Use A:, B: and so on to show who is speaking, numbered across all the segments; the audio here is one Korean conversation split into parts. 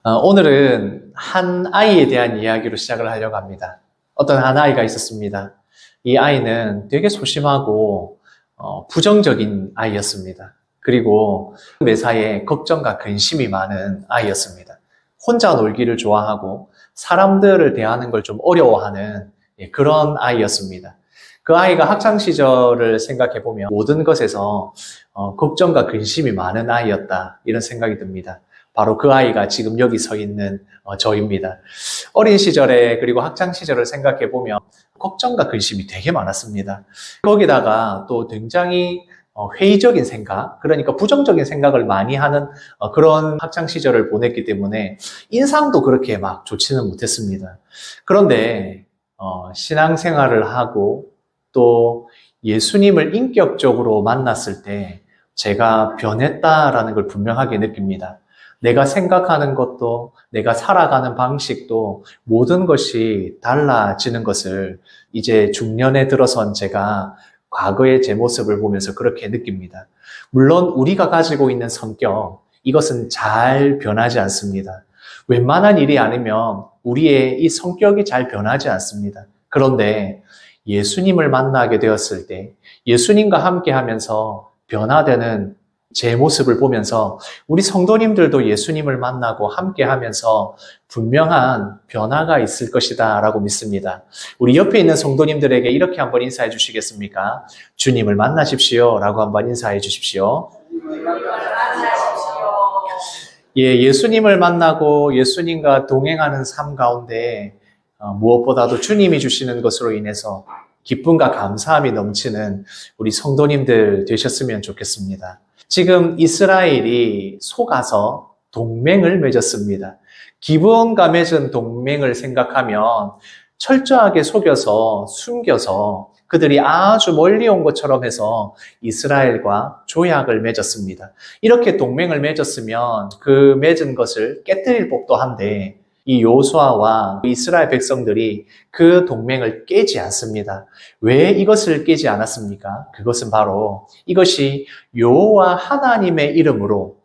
A: 오늘은 한 아이에 대한 이야기로 시작을 하려고 합니다. 어떤 한 아이가 있었습니다. 이 아이는 되게 소심하고 부정적인 아이였습니다. 그리고 매사에 걱정과 근심이 많은 아이였습니다. 혼자 놀기를 좋아하고 사람들을 대하는 걸 좀 어려워하는 그런 아이였습니다. 그 아이가 학창 시절을 생각해 보면 모든 것에서 걱정과 근심이 많은 아이였다, 이런 생각이 듭니다. 바로 그 아이가 지금 여기 서 있는 저입니다. 어린 시절에 그리고 학창 시절을 생각해 보면 걱정과 근심이 되게 많았습니다. 거기다가 또 굉장히 회의적인 생각, 그러니까 부정적인 생각을 많이 하는 그런 학창 시절을 보냈기 때문에 인상도 그렇게 막 좋지는 못했습니다. 그런데 신앙생활을 하고 또 예수님을 인격적으로 만났을 때 제가 변했다라는 걸 분명하게 느낍니다. 내가 생각하는 것도, 내가 살아가는 방식도 모든 것이 달라지는 것을 이제 중년에 들어선 제가 과거의 제 모습을 보면서 그렇게 느낍니다. 물론 우리가 가지고 있는 성격, 이것은 잘 변하지 않습니다. 웬만한 일이 아니면 우리의 이 성격이 잘 변하지 않습니다. 그런데 예수님을 만나게 되었을 때 예수님과 함께 하면서 변화되는 제 모습을 보면서 우리 성도님들도 예수님을 만나고 함께 하면서 분명한 변화가 있을 것이다 라고 믿습니다. 우리 옆에 있는 성도님들에게 이렇게 한번 인사해 주시겠습니까? 주님을 만나십시오 라고 한번 인사해 주십시오. 예, 예수님을 만나고 예수님과 동행하는 삶 가운데 무엇보다도 주님이 주시는 것으로 인해서 기쁨과 감사함이 넘치는 우리 성도님들 되셨으면 좋겠습니다. 지금 이스라엘이 속아서 동맹을 맺었습니다. 기브온과 맺은 동맹을 생각하면 철저하게 속여서 숨겨서 그들이 아주 멀리 온 것처럼 해서 이스라엘과 조약을 맺었습니다. 이렇게 동맹을 맺었으면 그 맺은 것을 깨뜨릴 법도 한데 이 요수아와 이스라엘 백성들이 그 동맹을 깨지 않습니다. 왜 이것을 깨지 않았습니까? 그것은 바로 이것이 여호와 하나님의 이름으로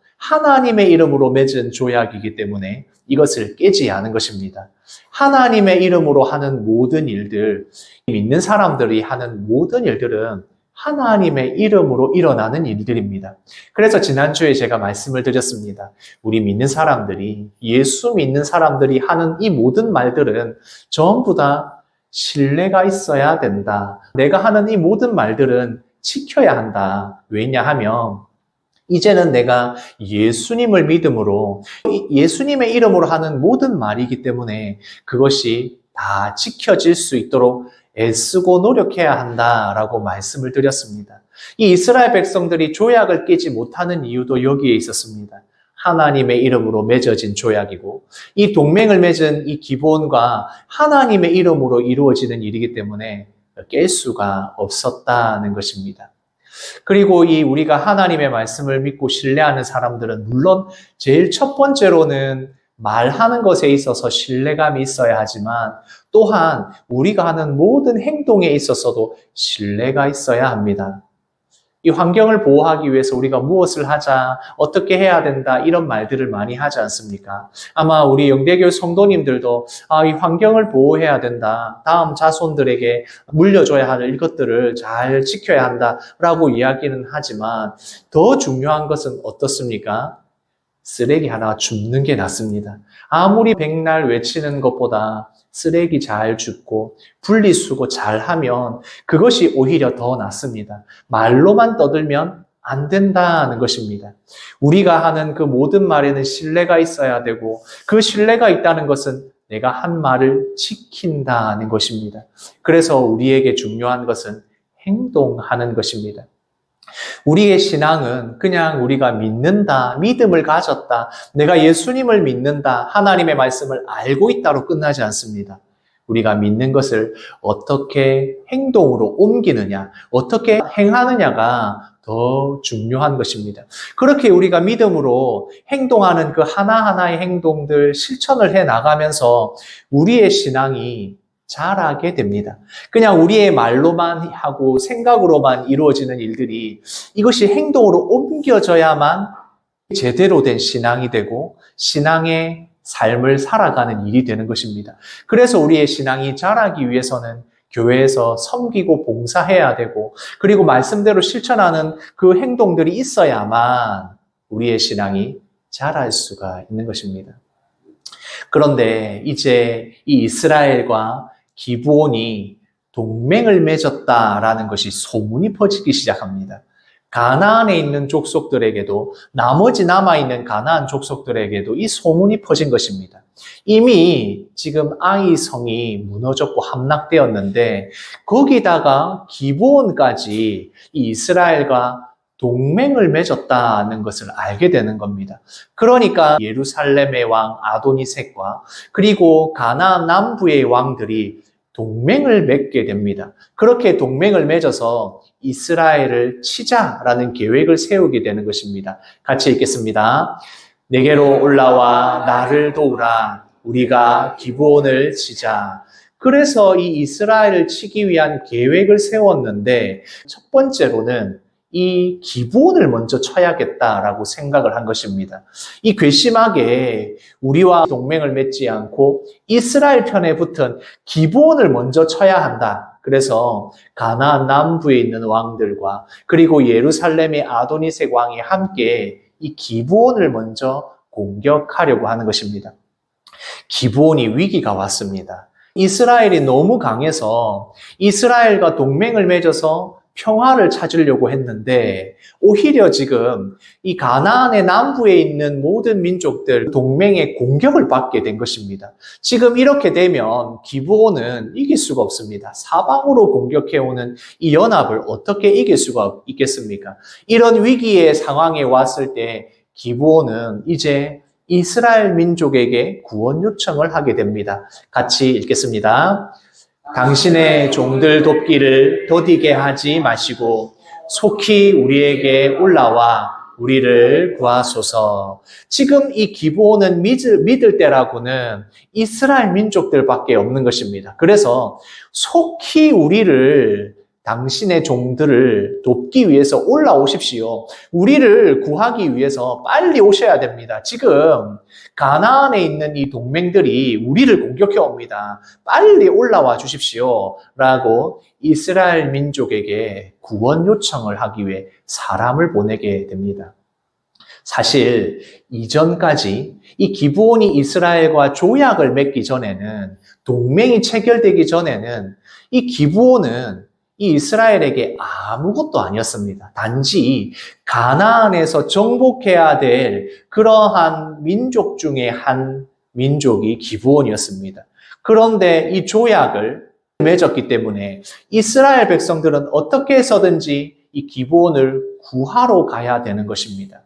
A: 맺은 조약이기 때문에 이것을 깨지 않은 것입니다. 하나님의 이름으로 하는 모든 일들, 믿는 사람들이 하는 모든 일들은 하나님의 이름으로 일어나는 일들입니다. 그래서 지난주에 제가 말씀을 드렸습니다. 우리 믿는 사람들이, 예수 믿는 사람들이 하는 이 모든 말들은 전부 다 신뢰가 있어야 된다. 내가 하는 이 모든 말들은 지켜야 한다. 왜냐하면 이제는 내가 예수님을 믿음으로 예수님의 이름으로 하는 모든 말이기 때문에 그것이 다 지켜질 수 있도록 애쓰고 노력해야 한다라고 말씀을 드렸습니다. 이 이스라엘 백성들이 조약을 깨지 못하는 이유도 여기에 있었습니다. 하나님의 이름으로 맺어진 조약이고 이 동맹을 맺은 이 기본과 하나님의 이름으로 이루어지는 일이기 때문에 깰 수가 없었다는 것입니다. 그리고 우리가 하나님의 말씀을 믿고 신뢰하는 사람들은 물론 제일 첫 번째로는 말하는 것에 있어서 신뢰감이 있어야 하지만 또한 우리가 하는 모든 행동에 있어서도 신뢰가 있어야 합니다. 이 환경을 보호하기 위해서 우리가 무엇을 하자, 어떻게 해야 된다, 이런 말들을 많이 하지 않습니까? 아마 우리 영대교회 성도님들도 이 환경을 보호해야 된다, 다음 자손들에게 물려줘야 할 이것들을 잘 지켜야 한다라고 이야기는 하지만 더 중요한 것은 어떻습니까? 쓰레기 하나 줍는 게 낫습니다. 아무리 백날 외치는 것보다 쓰레기 잘 줍고 분리수거 잘 하면 그것이 오히려 더 낫습니다. 말로만 떠들면 안 된다는 것입니다. 우리가 하는 그 모든 말에는 신뢰가 있어야 되고 그 신뢰가 있다는 것은 내가 한 말을 지킨다는 것입니다. 그래서 우리에게 중요한 것은 행동하는 것입니다. 우리의 신앙은 그냥 우리가 믿는다, 믿음을 가졌다, 내가 예수님을 믿는다, 하나님의 말씀을 알고 있다로 끝나지 않습니다. 우리가 믿는 것을 어떻게 행동으로 옮기느냐, 어떻게 행하느냐가 더 중요한 것입니다. 그렇게 우리가 믿음으로 행동하는 그 하나하나의 행동들 실천을 해 나가면서 우리의 신앙이 자라게 됩니다. 그냥 우리의 말로만 하고 생각으로만 이루어지는 일들이 이것이 행동으로 옮겨져야만 제대로 된 신앙이 되고 신앙의 삶을 살아가는 일이 되는 것입니다. 그래서 우리의 신앙이 자라기 위해서는 교회에서 섬기고 봉사해야 되고, 그리고 말씀대로 실천하는 그 행동들이 있어야만 우리의 신앙이 자랄 수가 있는 것입니다. 그런데 이제 이 이스라엘과 기브온이 동맹을 맺었다라는 것이 소문이 퍼지기 시작합니다. 가나안에 있는 족속들에게도, 나머지 남아있는 가나안 족속들에게도 이 소문이 퍼진 것입니다. 이미 지금 아이 성이 무너졌고 함락되었는데 거기다가 기브온까지 이 이스라엘과 동맹을 맺었다는 것을 알게 되는 겁니다. 그러니까 예루살렘의 왕 아도니색과 그리고 가나안 남부의 왕들이 동맹을 맺게 됩니다. 그렇게 동맹을 맺어서 이스라엘을 치자라는 계획을 세우게 되는 것입니다. 같이 읽겠습니다. 내게로 올라와 나를 도우라. 우리가 기브온을 치자. 그래서 이 이스라엘을 치기 위한 계획을 세웠는데 첫 번째로는 이 기브온을 먼저 쳐야겠다라고 생각을 한 것입니다. 이 괘씸하게 우리와 동맹을 맺지 않고 이스라엘 편에 붙은 기브온을 먼저 쳐야 한다. 그래서 가나안 남부에 있는 왕들과 그리고 예루살렘의 아도니색 왕이 함께 이 기브온을 먼저 공격하려고 하는 것입니다. 기브온이 위기가 왔습니다. 이스라엘이 너무 강해서 이스라엘과 동맹을 맺어서 평화를 찾으려고 했는데 오히려 지금 이 가나안의 남부에 있는 모든 민족들 동맹의 공격을 받게 된 것입니다. 지금 이렇게 되면 기브온은 이길 수가 없습니다. 사방으로 공격해오는 이 연합을 어떻게 이길 수가 있겠습니까? 이런 위기의 상황에 왔을 때 기브온은 이제 이스라엘 민족에게 구원 요청을 하게 됩니다. 같이 읽겠습니다. 당신의 종들 돕기를 더디게 하지 마시고 속히 우리에게 올라와 우리를 구하소서. 지금 이 기브온은 믿을 때라고는 이스라엘 민족들밖에 없는 것입니다. 그래서 속히 우리를 당신의 종들을 돕기 위해서 올라오십시오. 우리를 구하기 위해서 빨리 오셔야 됩니다. 지금 가나안에 있는 이 동맹들이 우리를 공격해 옵니다. 빨리 올라와 주십시오. 라고 이스라엘 민족에게 구원 요청을 하기 위해 사람을 보내게 됩니다. 사실 이전까지 이 기브온이 이스라엘과 조약을 맺기 전에는, 동맹이 체결되기 전에는 이 기브온은 이 이스라엘에게 아무것도 아니었습니다. 단지 가나안에서 정복해야 될 그러한 민족 중에 한 민족이 기브온이었습니다. 그런데 이 조약을 맺었기 때문에 이스라엘 백성들은 어떻게 해서든지 이 기브온을 구하러 가야 되는 것입니다.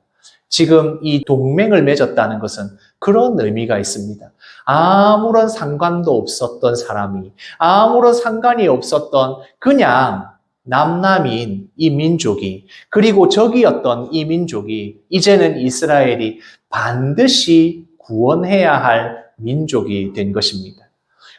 A: 지금 이 동맹을 맺었다는 것은 그런 의미가 있습니다. 아무런 상관도 없었던 사람이, 아무런 상관이 없었던 그냥 남남인 이 민족이, 그리고 적이었던 이 민족이 이제는 이스라엘이 반드시 구원해야 할 민족이 된 것입니다.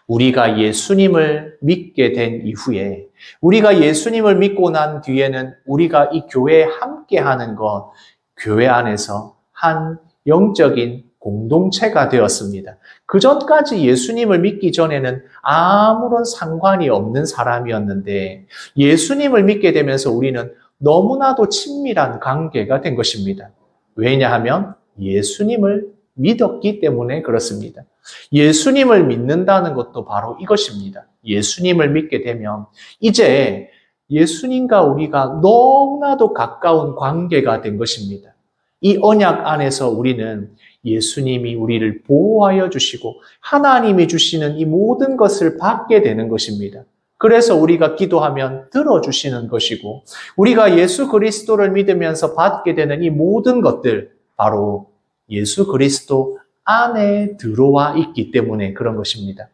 A: 우리가 예수님을 믿게 된 이후에, 우리가 예수님을 믿고 난 뒤에는 우리가 이 교회에 함께하는 것, 교회 안에서 한 영적인 공동체가 되었습니다. 그 전까지 예수님을 믿기 전에는 아무런 상관이 없는 사람이었는데 예수님을 믿게 되면서 우리는 너무나도 친밀한 관계가 된 것입니다. 왜냐하면 예수님을 믿었기 때문에 그렇습니다. 예수님을 믿는다는 것도 바로 이것입니다. 예수님을 믿게 되면 이제 예수님과 우리가 너무나도 가까운 관계가 된 것입니다. 이 언약 안에서 우리는 예수님이 우리를 보호하여 주시고 하나님이 주시는 이 모든 것을 받게 되는 것입니다. 그래서 우리가 기도하면 들어주시는 것이고 우리가 예수 그리스도를 믿으면서 받게 되는 이 모든 것들 바로 예수 그리스도 안에 들어와 있기 때문에 그런 것입니다.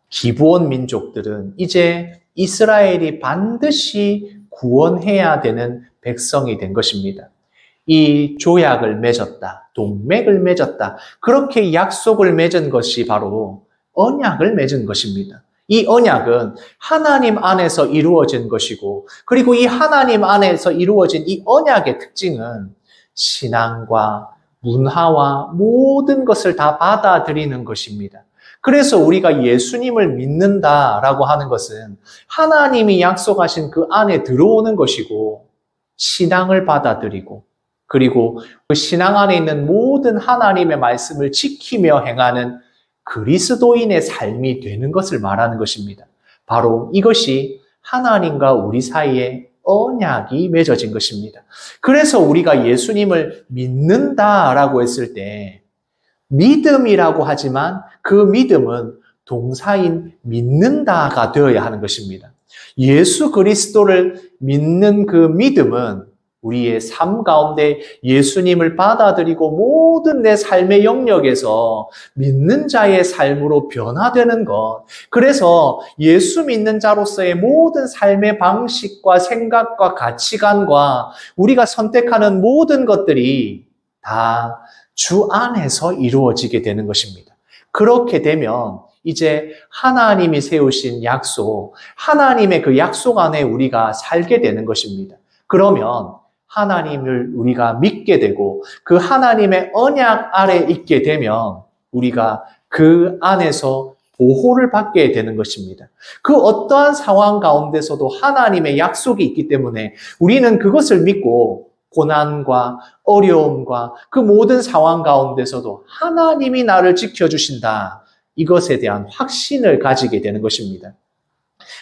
A: 기브온 민족들은 이제 이스라엘이 반드시 구원해야 되는 백성이 된 것입니다. 이 조약을 맺었다, 동맹을 맺었다, 그렇게 약속을 맺은 것이 바로 언약을 맺은 것입니다. 이 언약은 하나님 안에서 이루어진 것이고, 그리고 이 하나님 안에서 이루어진 이 언약의 특징은 신앙과 문화와 모든 것을 다 받아들이는 것입니다. 그래서 우리가 예수님을 믿는다라고 하는 것은 하나님이 약속하신 그 안에 들어오는 것이고 신앙을 받아들이고 그리고 그 신앙 안에 있는 모든 하나님의 말씀을 지키며 행하는 그리스도인의 삶이 되는 것을 말하는 것입니다. 바로 이것이 하나님과 우리 사이에 언약이 맺어진 것입니다. 그래서 우리가 예수님을 믿는다라고 했을 때 믿음이라고 하지만 그 믿음은 동사인 믿는다가 되어야 하는 것입니다. 예수 그리스도를 믿는 그 믿음은 우리의 삶 가운데 예수님을 받아들이고 모든 내 삶의 영역에서 믿는 자의 삶으로 변화되는 것. 그래서 예수 믿는 자로서의 모든 삶의 방식과 생각과 가치관과 우리가 선택하는 모든 것들이 다 주 안에서 이루어지게 되는 것입니다. 그렇게 되면 이제 하나님이 세우신 약속, 하나님의 그 약속 안에 우리가 살게 되는 것입니다. 그러면 하나님을 우리가 믿게 되고 그 하나님의 언약 아래 있게 되면 우리가 그 안에서 보호를 받게 되는 것입니다. 그 어떠한 상황 가운데서도 하나님의 약속이 있기 때문에 우리는 그것을 믿고 고난과 어려움과 그 모든 상황 가운데서도 하나님이 나를 지켜주신다. 이것에 대한 확신을 가지게 되는 것입니다.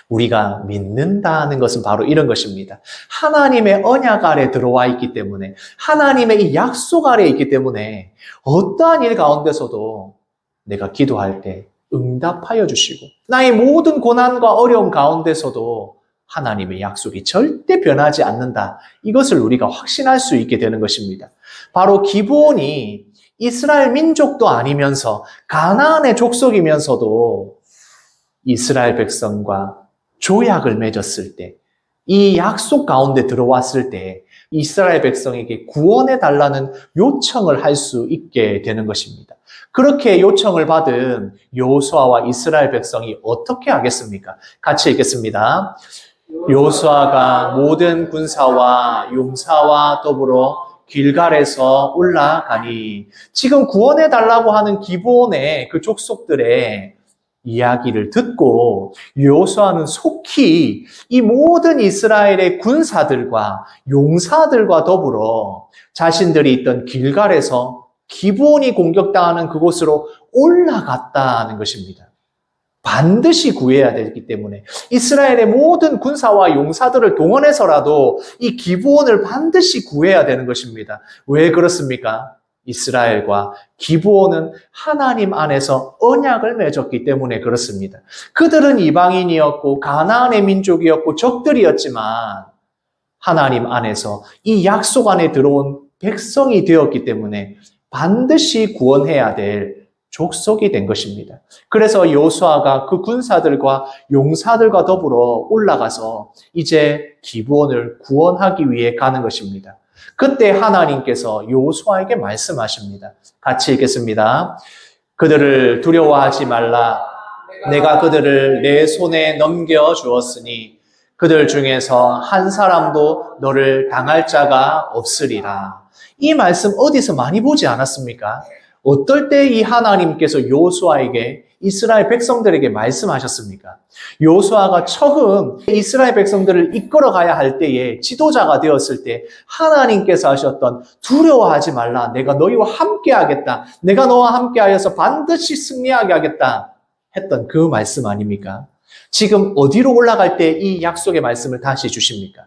A: 우리가 믿는다는 것은 바로 이런 것입니다. 하나님의 언약 아래 들어와 있기 때문에 하나님의 이 약속 아래 있기 때문에 어떠한 일 가운데서도 내가 기도할 때 응답하여 주시고 나의 모든 고난과 어려움 가운데서도 하나님의 약속이 절대 변하지 않는다. 이것을 우리가 확신할 수 있게 되는 것입니다. 바로 기브온이 이스라엘 민족도 아니면서 가나안의 족속이면서도 이스라엘 백성과 조약을 맺었을 때, 이 약속 가운데 들어왔을 때 이스라엘 백성에게 구원해 달라는 요청을 할 수 있게 되는 것입니다. 그렇게 요청을 받은 여호수아와 이스라엘 백성이 어떻게 하겠습니까? 같이 읽겠습니다. 여호수아가 모든 군사와 용사와 더불어 길갈에서 올라가니 지금 구원해 달라고 하는 기브온의 그 족속들의 이야기를 듣고 여호수아는 속히 이 모든 이스라엘의 군사들과 용사들과 더불어 자신들이 있던 길갈에서 기브온이 공격당하는 그곳으로 올라갔다는 것입니다. 반드시 구해야 되기 때문에 이스라엘의 모든 군사와 용사들을 동원해서라도 이 기브온을 반드시 구해야 되는 것입니다. 왜 그렇습니까? 이스라엘과 기브온은 하나님 안에서 언약을 맺었기 때문에 그렇습니다. 그들은 이방인이었고 가나안의 민족이었고 적들이었지만 하나님 안에서 이 약속 안에 들어온 백성이 되었기 때문에 반드시 구원해야 될 족속이 된 것입니다. 그래서 여호수아가 그 군사들과 용사들과 더불어 올라가서 이제 기브온을 구원하기 위해 가는 것입니다. 그때 하나님께서 여호수아에게 말씀하십니다. 같이 읽겠습니다. 그들을 두려워하지 말라. 내가 그들을 내 손에 넘겨주었으니 그들 중에서 한 사람도 너를 당할 자가 없으리라. 이 말씀 어디서 많이 보지 않았습니까? 어떨 때 이 하나님께서 여호수아에게 이스라엘 백성들에게 말씀하셨습니까? 여호수아가 처음 이스라엘 백성들을 이끌어 가야 할 때에 지도자가 되었을 때 하나님께서 하셨던 두려워하지 말라. 내가 너희와 함께 하겠다. 내가 너와 함께 하여서 반드시 승리하게 하겠다. 했던 그 말씀 아닙니까? 지금 어디로 올라갈 때 이 약속의 말씀을 다시 주십니까?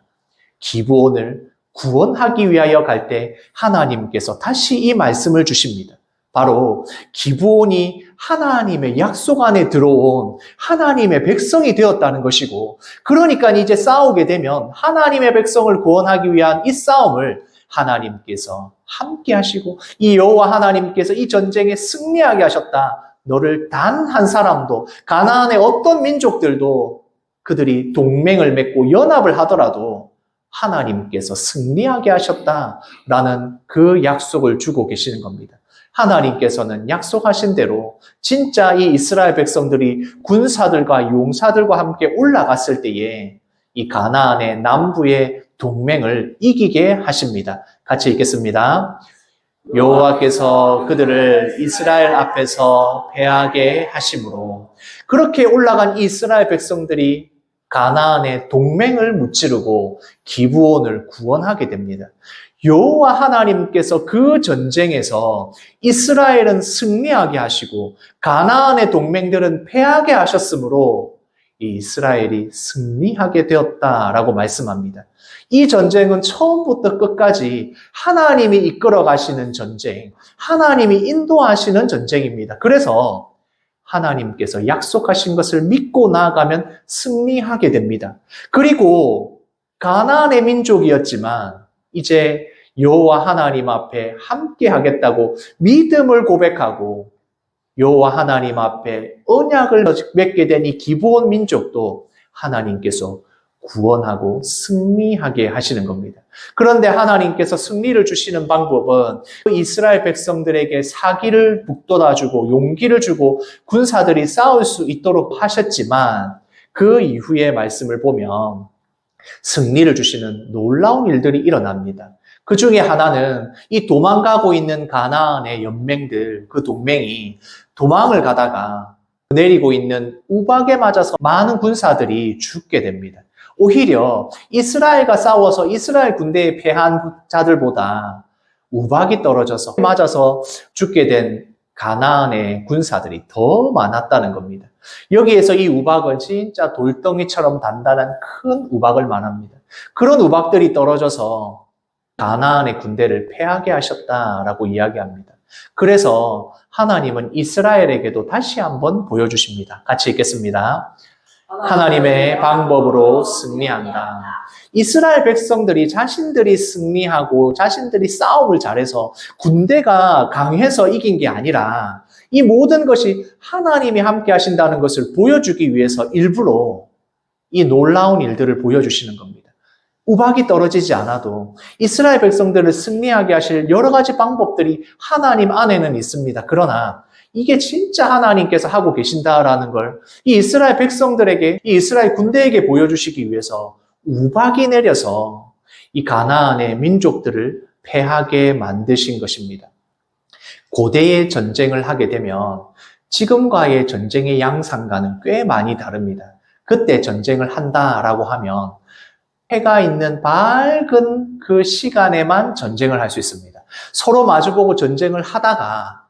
A: 기브온을 구원하기 위하여 갈 때 하나님께서 다시 이 말씀을 주십니다. 바로 기브온이 하나님의 약속 안에 들어온 하나님의 백성이 되었다는 것이고, 그러니까 이제 싸우게 되면 하나님의 백성을 구원하기 위한 이 싸움을 하나님께서 함께 하시고 이 여호와 하나님께서 이 전쟁에 승리하게 하셨다. 너를 단 한 사람도, 가나안의 어떤 민족들도 그들이 동맹을 맺고 연합을 하더라도 하나님께서 승리하게 하셨다라는 그 약속을 주고 계시는 겁니다. 하나님께서는 약속하신 대로 진짜 이 이스라엘 백성들이 군사들과 용사들과 함께 올라갔을 때에 이 가나안의 남부의 동맹을 이기게 하십니다. 같이 읽겠습니다. 여호와께서 그들을 이스라엘 앞에서 패하게 하심으로 그렇게 올라간 이스라엘 백성들이 가나안의 동맹을 무찌르고 기브온을 구원하게 됩니다. 여호와 하나님께서 그 전쟁에서 이스라엘은 승리하게 하시고 가나안의 동맹들은 패하게 하셨으므로 이 이스라엘이 승리하게 되었다라고 말씀합니다. 이 전쟁은 처음부터 끝까지 하나님이 이끌어 가시는 전쟁, 하나님이 인도하시는 전쟁입니다. 그래서 하나님께서 약속하신 것을 믿고 나아가면 승리하게 됩니다. 그리고 가나안의 민족이었지만 이제 여호와 하나님 앞에 함께 하겠다고 믿음을 고백하고 여호와 하나님 앞에 언약을 맺게 된 이 기브온 민족도 하나님께서 구원하고 승리하게 하시는 겁니다. 그런데 하나님께서 승리를 주시는 방법은 이스라엘 백성들에게 사기를 북돋아주고 용기를 주고 군사들이 싸울 수 있도록 하셨지만 그 이후의 말씀을 보면 승리를 주시는 놀라운 일들이 일어납니다. 그 중에 하나는 이 도망가고 있는 가나안의 연맹들, 그 동맹이 도망을 가다가 내리고 있는 우박에 맞아서 많은 군사들이 죽게 됩니다. 오히려 이스라엘과 싸워서 이스라엘 군대에 패한 자들보다 우박이 떨어져서 맞아서 죽게 된 가나안의 군사들이 더 많았다는 겁니다. 여기에서 이 우박은 진짜 돌덩이처럼 단단한 큰 우박을 말합니다. 그런 우박들이 떨어져서 가나안의 군대를 패하게 하셨다라고 이야기합니다. 그래서 하나님은 이스라엘에게도 다시 한번 보여주십니다. 같이 읽겠습니다. 하나님의 방법으로 승리한다. 이스라엘 백성들이 자신들이 승리하고 자신들이 싸움을 잘해서 군대가 강해서 이긴 게 아니라 이 모든 것이 하나님이 함께 하신다는 것을 보여주기 위해서 일부러 이 놀라운 일들을 보여주시는 겁니다. 우박이 떨어지지 않아도 이스라엘 백성들을 승리하게 하실 여러 가지 방법들이 하나님 안에는 있습니다. 그러나 이게 진짜 하나님께서 하고 계신다라는 걸 이 이스라엘 백성들에게, 이 이스라엘 군대에게 보여주시기 위해서 우박이 내려서 이 가나안의 민족들을 패하게 만드신 것입니다. 고대의 전쟁을 하게 되면 지금과의 전쟁의 양상과는 꽤 많이 다릅니다. 그때 전쟁을 한다라고 하면 해가 있는 밝은 그 시간에만 전쟁을 할 수 있습니다. 서로 마주보고 전쟁을 하다가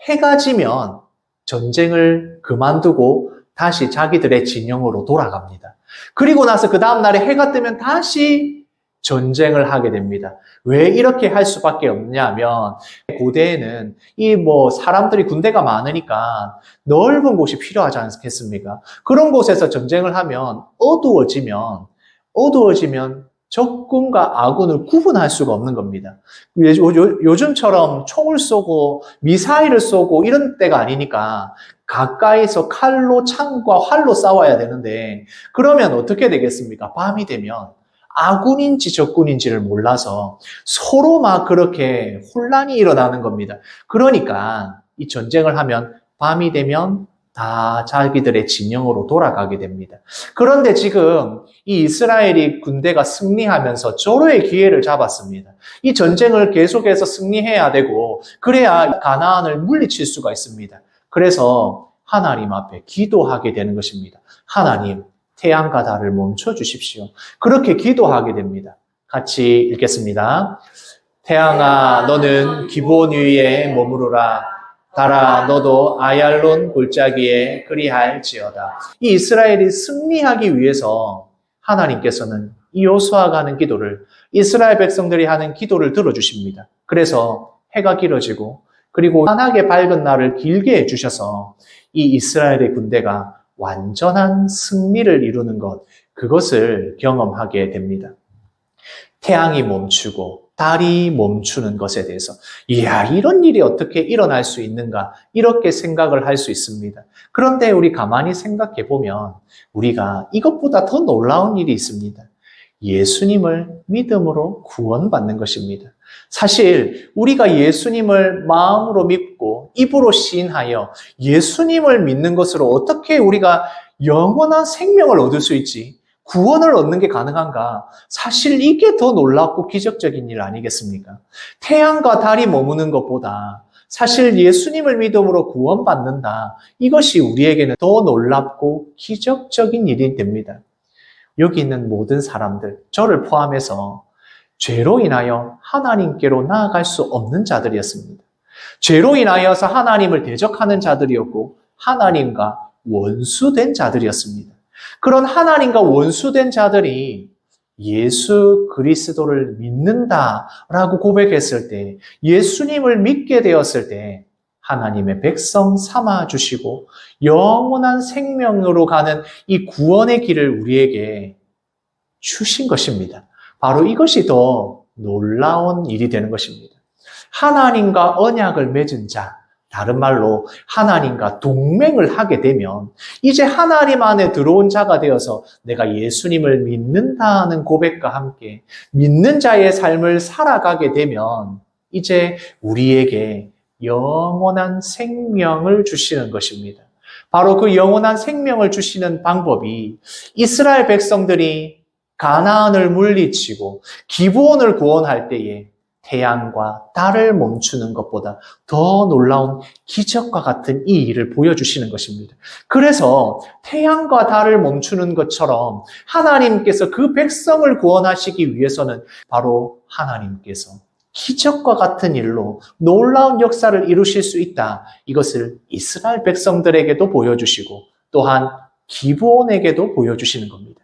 A: 해가 지면 전쟁을 그만두고 다시 자기들의 진영으로 돌아갑니다. 그리고 나서 그 다음 날에 해가 뜨면 다시 전쟁을 하게 됩니다. 왜 이렇게 할 수밖에 없냐면 고대에는 사람들이 군대가 많으니까 넓은 곳이 필요하지 않겠습니까? 그런 곳에서 전쟁을 하면 어두워지면 적군과 아군을 구분할 수가 없는 겁니다. 요즘처럼 총을 쏘고 미사일을 쏘고 이런 때가 아니니까 가까이서 칼로 창과 활로 싸워야 되는데 그러면 어떻게 되겠습니까? 밤이 되면 아군인지 적군인지를 몰라서 서로 막 그렇게 혼란이 일어나는 겁니다. 그러니까 이 전쟁을 하면 밤이 되면 다 자기들의 진영으로 돌아가게 됩니다. 그런데 지금 이 이스라엘이 군대가 승리하면서 절호의 기회를 잡았습니다. 이 전쟁을 계속해서 승리해야 되고 그래야 가나안을 물리칠 수가 있습니다. 그래서 하나님 앞에 기도하게 되는 것입니다. 하나님, 태양과 달을 멈춰 주십시오. 그렇게 기도하게 됩니다. 같이 읽겠습니다. 태양아, 너는 기브온 위에 머무르라. 달아, 너도 아얄론 골짜기에 그리할지어다. 이 이스라엘이 승리하기 위해서 하나님께서는 이 여호수아가 하는 기도를, 이스라엘 백성들이 하는 기도를 들어주십니다. 그래서 해가 길어지고 그리고 환하게 밝은 날을 길게 해주셔서 이 이스라엘의 군대가 완전한 승리를 이루는 것, 그것을 경험하게 됩니다. 태양이 멈추고 달이 멈추는 것에 대해서 이런 일이 어떻게 일어날 수 있는가 이렇게 생각을 할 수 있습니다. 그런데 우리 가만히 생각해 보면 우리가 이것보다 더 놀라운 일이 있습니다. 예수님을 믿음으로 구원받는 것입니다. 사실 우리가 예수님을 마음으로 믿고 입으로 시인하여 예수님을 믿는 것으로 어떻게 우리가 영원한 생명을 얻을 수 있지? 구원을 얻는 게 가능한가? 사실 이게 더 놀랍고 기적적인 일 아니겠습니까? 태양과 달이 머무는 것보다 사실 예수님을 믿음으로 구원받는다. 이것이 우리에게는 더 놀랍고 기적적인 일이 됩니다. 여기 있는 모든 사람들, 저를 포함해서 죄로 인하여 하나님께로 나아갈 수 없는 자들이었습니다. 죄로 인하여서 하나님을 대적하는 자들이었고 하나님과 원수된 자들이었습니다. 그런 하나님과 원수된 자들이 예수 그리스도를 믿는다라고 고백했을 때, 예수님을 믿게 되었을 때 하나님의 백성 삼아주시고 영원한 생명으로 가는 이 구원의 길을 우리에게 주신 것입니다. 바로 이것이 더 놀라운 일이 되는 것입니다. 하나님과 언약을 맺은 자, 다른 말로 하나님과 동맹을 하게 되면 이제 하나님 안에 들어온 자가 되어서 내가 예수님을 믿는다는 고백과 함께 믿는 자의 삶을 살아가게 되면 이제 우리에게 영원한 생명을 주시는 것입니다. 바로 그 영원한 생명을 주시는 방법이 이스라엘 백성들이 가나안을 물리치고 기브온을 구원할 때에 태양과 달을 멈추는 것보다 더 놀라운 기적과 같은 이 일을 보여주시는 것입니다. 그래서 태양과 달을 멈추는 것처럼 하나님께서 그 백성을 구원하시기 위해서는 바로 하나님께서 기적과 같은 일로 놀라운 역사를 이루실 수 있다. 이것을 이스라엘 백성들에게도 보여주시고 또한 기브온에게도 보여주시는 겁니다.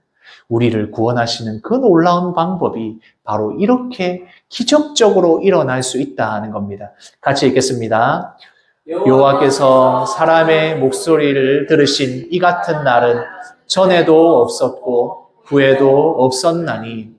A: 우리를 구원하시는 그 놀라운 방법이 바로 이렇게 기적적으로 일어날 수 있다는 겁니다. 같이 읽겠습니다. 여호와께서 사람의 목소리를 들으신 이 같은 날은 전에도 없었고 후에도 없었나니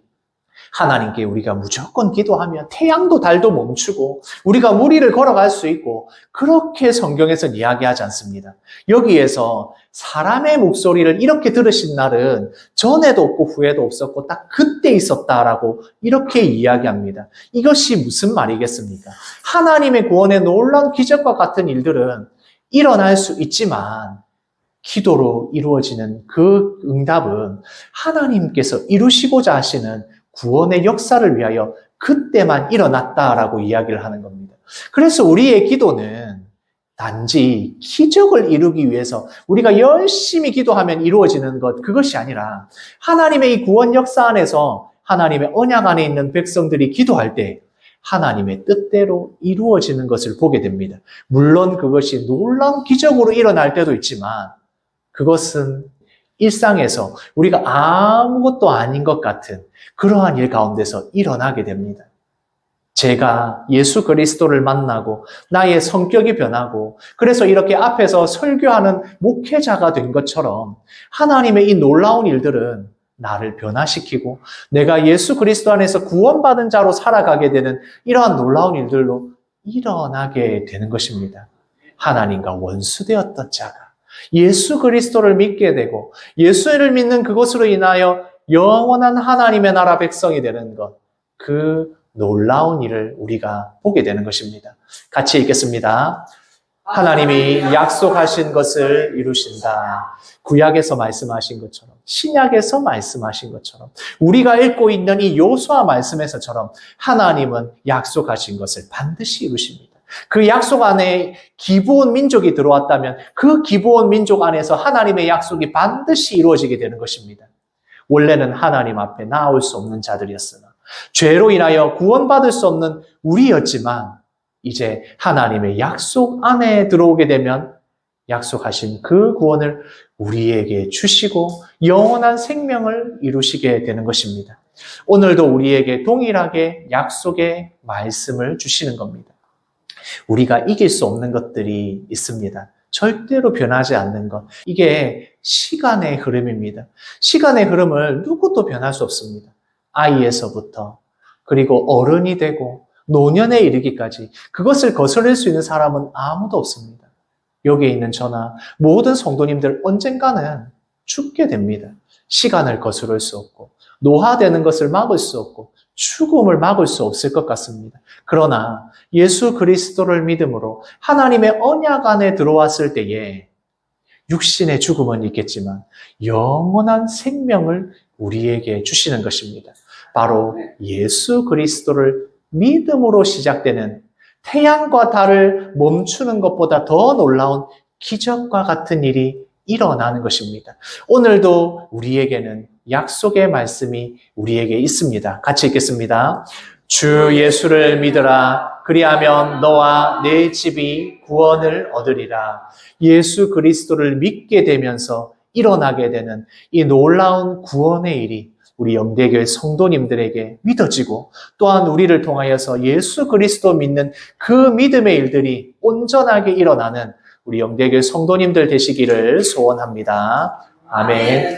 A: 하나님께 우리가 무조건 기도하면 태양도 달도 멈추고 우리가 무리를 걸어갈 수 있고 그렇게 성경에서는 이야기하지 않습니다. 여기에서 사람의 목소리를 이렇게 들으신 날은 전에도 없고 후에도 없었고 딱 그때 있었다라고 이렇게 이야기합니다. 이것이 무슨 말이겠습니까? 하나님의 구원의 놀라운 기적과 같은 일들은 일어날 수 있지만 기도로 이루어지는 그 응답은 하나님께서 이루시고자 하시는 구원의 역사를 위하여 그때만 일어났다라고 이야기를 하는 겁니다. 그래서 우리의 기도는 단지 기적을 이루기 위해서 우리가 열심히 기도하면 이루어지는 것, 그것이 아니라 하나님의 이 구원 역사 안에서 하나님의 언약 안에 있는 백성들이 기도할 때 하나님의 뜻대로 이루어지는 것을 보게 됩니다. 물론 그것이 놀라운 기적으로 일어날 때도 있지만 그것은 일상에서 우리가 아무것도 아닌 것 같은 그러한 일 가운데서 일어나게 됩니다. 제가 예수 그리스도를 만나고 나의 성격이 변하고 그래서 이렇게 앞에서 설교하는 목회자가 된 것처럼 하나님의 이 놀라운 일들은 나를 변화시키고 내가 예수 그리스도 안에서 구원받은 자로 살아가게 되는 이러한 놀라운 일들로 일어나게 되는 것입니다. 하나님과 원수되었던 자가 예수 그리스도를 믿게 되고 예수를 믿는 그것으로 인하여 영원한 하나님의 나라 백성이 되는 것, 그 놀라운 일을 우리가 보게 되는 것입니다. 같이 읽겠습니다. 하나님이 약속하신 것을 이루신다. 구약에서 말씀하신 것처럼, 신약에서 말씀하신 것처럼, 우리가 읽고 있는 이 요수아 말씀에서처럼 하나님은 약속하신 것을 반드시 이루십니다. 그 약속 안에 기브온 민족이 들어왔다면 그 기브온 민족 안에서 하나님의 약속이 반드시 이루어지게 되는 것입니다. 원래는 하나님 앞에 나올 수 없는 자들이었으나 죄로 인하여 구원받을 수 없는 우리였지만 이제 하나님의 약속 안에 들어오게 되면 약속하신 그 구원을 우리에게 주시고 영원한 생명을 이루시게 되는 것입니다. 오늘도 우리에게 동일하게 약속의 말씀을 주시는 겁니다. 우리가 이길 수 없는 것들이 있습니다. 절대로 변하지 않는 것. 이게 시간의 흐름입니다. 시간의 흐름을 누구도 변할 수 없습니다. 아이에서부터 그리고 어른이 되고 노년에 이르기까지 그것을 거스를 수 있는 사람은 아무도 없습니다. 여기에 있는 저나 모든 성도님들 언젠가는 죽게 됩니다. 시간을 거스를 수 없고 노화되는 것을 막을 수 없고 죽음을 막을 수 없을 것 같습니다. 그러나 예수 그리스도를 믿음으로 하나님의 언약 안에 들어왔을 때에 육신의 죽음은 있겠지만 영원한 생명을 우리에게 주시는 것입니다. 바로 예수 그리스도를 믿음으로 시작되는 태양과 달을 멈추는 것보다 더 놀라운 기적과 같은 일이 일어나는 것입니다. 오늘도 우리에게는 약속의 말씀이 우리에게 있습니다. 같이 읽겠습니다. 주 예수를 믿으라. 그리하면 너와 내 집이 구원을 얻으리라. 예수 그리스도를 믿게 되면서 일어나게 되는 이 놀라운 구원의 일이 우리 영대교회 성도님들에게 믿어지고 또한 우리를 통하여서 예수 그리스도 믿는 그 믿음의 일들이 온전하게 일어나는 우리 영대교회 성도님들 되시기를 소원합니다. 아멘.